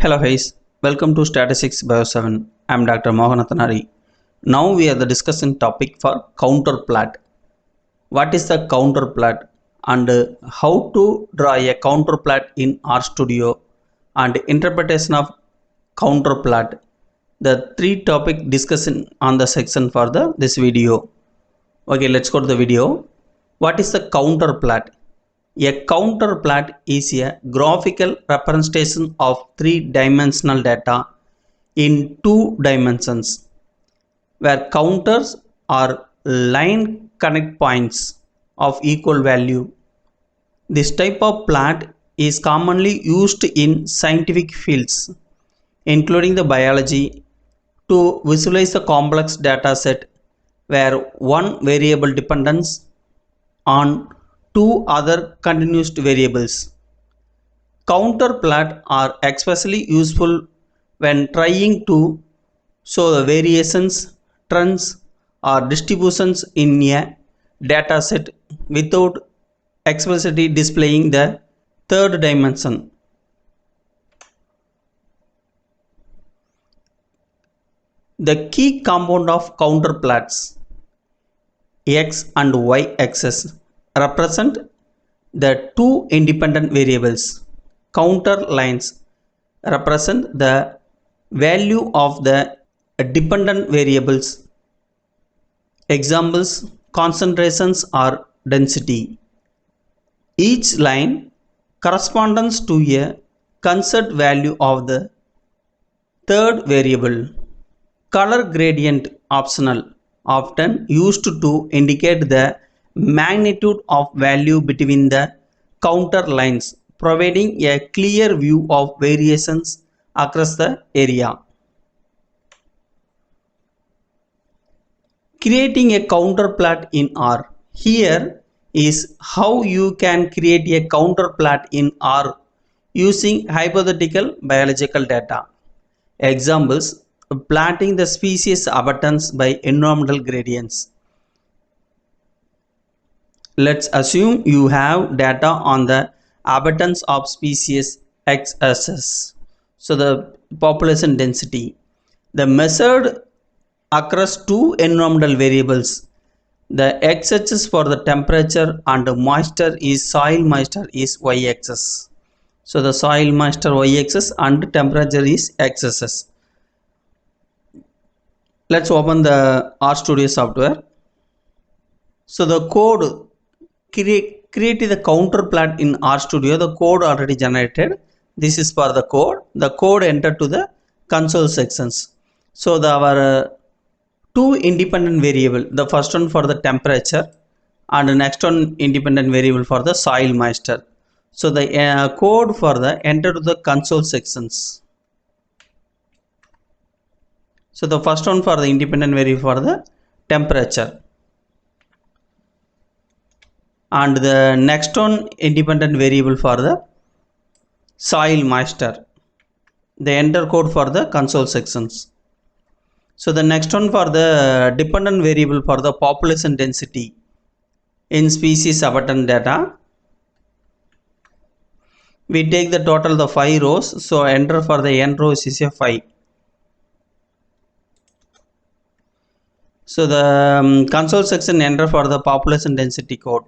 Hello guys, welcome to Statistics Bio 7. I am Dr. Mohanathanari. Now we are the discussing topic for counterplot. What is the counterplot and how to draw a counterplot in RStudio and interpretation of counterplot. The three topic discussion on the section for this video. Okay, let's go to the video. What is the counterplot? A counterplot is a graphical representation of three-dimensional data in two dimensions, where counters are line connect points of equal value. This type of plot is commonly used in scientific fields, including the biology, to visualize a complex data set where one variable depends on two other continuous variables. Counterplot are especially useful when trying to show the variations, trends, or distributions in a data set without explicitly displaying the third dimension. The key component of counterplots, x and y axis, represent the two independent variables. Counter lines represent the value of the dependent variables. Examples: concentrations or density. Each line corresponds to a concept value of the third variable. Color gradient optional, often used to indicate the magnitude of value between the counter lines, providing a clear view of variations across the area. Creating a counterplot in R. Here is how you can create a counterplot in R using hypothetical biological data. Examples: plotting the species abundance by environmental gradients. Let's assume you have data on the abundance of species XSS. So the population density. The measured across two environmental variables. The x-axis for the temperature and moisture is soil moisture is y-axis. So the soil moisture y-axis and temperature is x-axis. Let's open the RStudio software. So the code create the counterplot in RStudio. The code already generated. This is for the code. The code entered to the console sections. So our two independent variable. The first one for the temperature and the next one independent variable for the soil moisture. So the code for the enter to the console sections. So the first one for the independent variable for the temperature, and the next one independent variable for the soil moisture. The enter code for the console sections. So the next one for the dependent variable for the population density in species abundant data. We take the total the 5 rows. So enter for the n rows is a 5. So the console section enter for the population density code.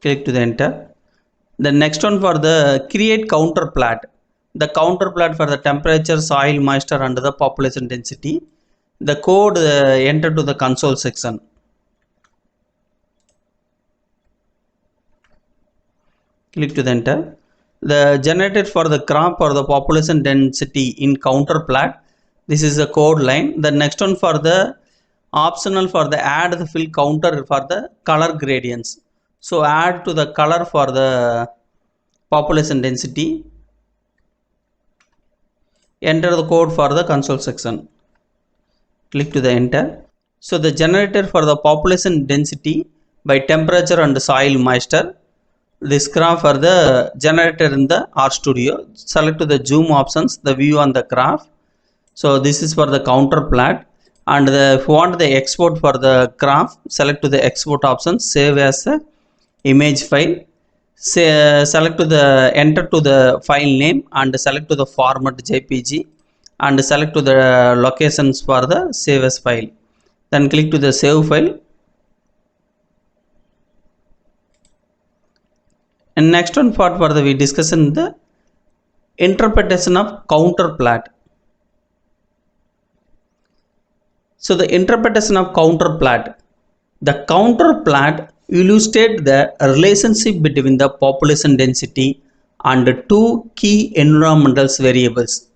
Click to the enter. The next one for the create counterplot. The counterplot for the temperature, soil moisture and the population density. The code enter to the console section. Click to the enter. The generated for the graph for the population density in counterplot. This is the code line. The next one for the optional for the add the fill counter for the color gradients. So add to the color for the population density. Enter the code for the console section. Click to the enter. So the generator for the population density by temperature and soil moisture. This graph for the generator in the RStudio. Select to the zoom options, the view on the graph. So this is for the counterplot, and if you want the export for the graph, select to the export option, save as a image file. select to the enter to the file name and select to the format jpg and select to the locations for the save as file, then click to the save file. And next one part for the we discuss in the interpretation of counterplot. So the interpretation of counterplot. The counterplot illustrates the relationship between the population density and two key environmental variables.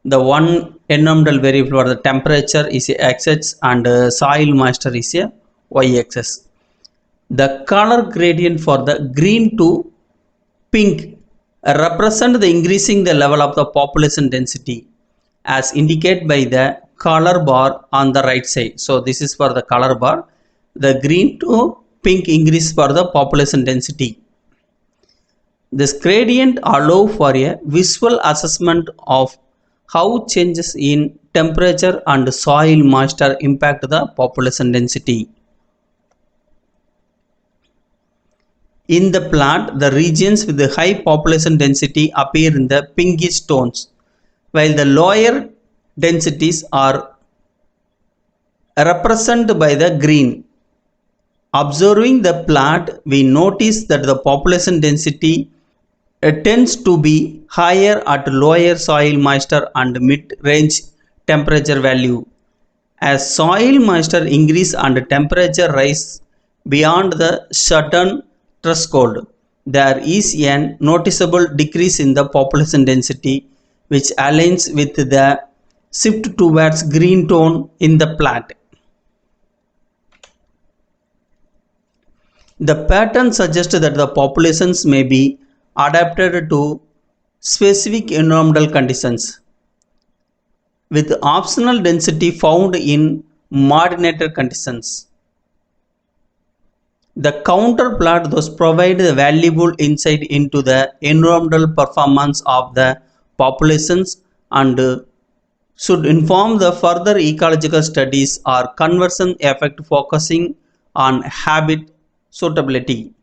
The one environmental variable for the temperature is a xx and soil moisture is a yxs. The color gradient for the green to pink represent the increasing the level of the population density as indicated by the color bar on the right side. So this is for the color bar. The green to pink increase for the population density. This gradient allow for a visual assessment of how changes in temperature and soil moisture impact the population density. In the plot, the regions with the high population density appear in the pinkish tones, while the lower densities are represented by the green. Observing the plot, we notice that the population density tends to be higher at lower soil moisture and mid-range temperature value. As soil moisture increase and temperature rise beyond the certain threshold, there is a noticeable decrease in the population density, which aligns with the shift towards green tone in the plot. The pattern suggests that the populations may be adapted to specific environmental conditions, with optional density found in moderated conditions. The counterplot thus provides a valuable insight into the environmental performance of the populations and should inform the further ecological studies or conversion effect focusing on habit suitability.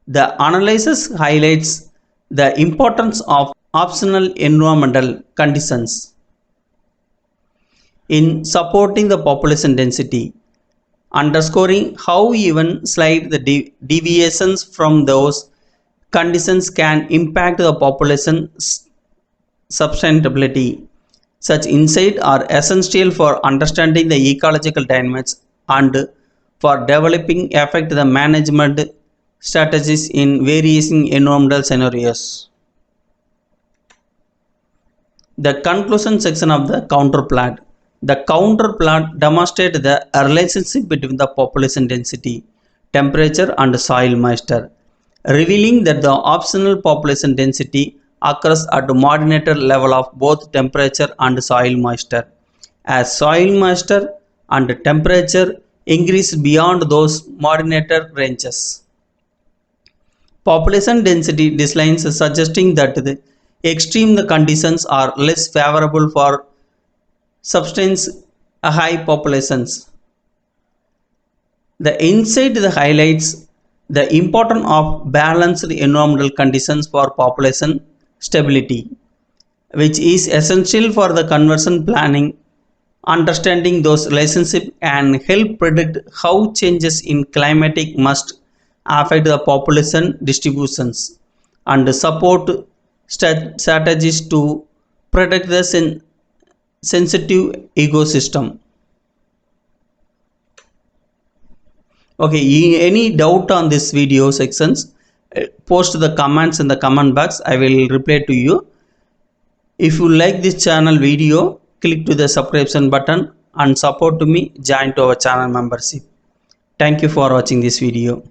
The analysis highlights the importance of optional environmental conditions in supporting the population density, underscoring how even slight the deviations from those conditions can impact the population sustainability. Such insights are essential for understanding the ecological dynamics and for developing effective management strategies in various environmental scenarios. The conclusion section of the counterplot. The counterplot demonstrates the relationship between the population density, temperature and soil moisture, revealing that the optional population density occurs at a moderated level of both temperature and soil moisture. As soil moisture and temperature increase beyond those moderated ranges, population density declines, suggesting that the extreme conditions are less favorable for substance high populations. The insight highlights the importance of balanced environmental conditions for population stability, which is essential for the conversion planning. Understanding those relationships can help predict how changes in climatic must affect the population distributions and support strategies to protect the sensitive ecosystem. Okay, any doubt on this video sections, post the comments in the comment box. I will reply to you. If you like this channel video, click to the subscription button and support to me, join to our channel membership. Thank you for watching this video.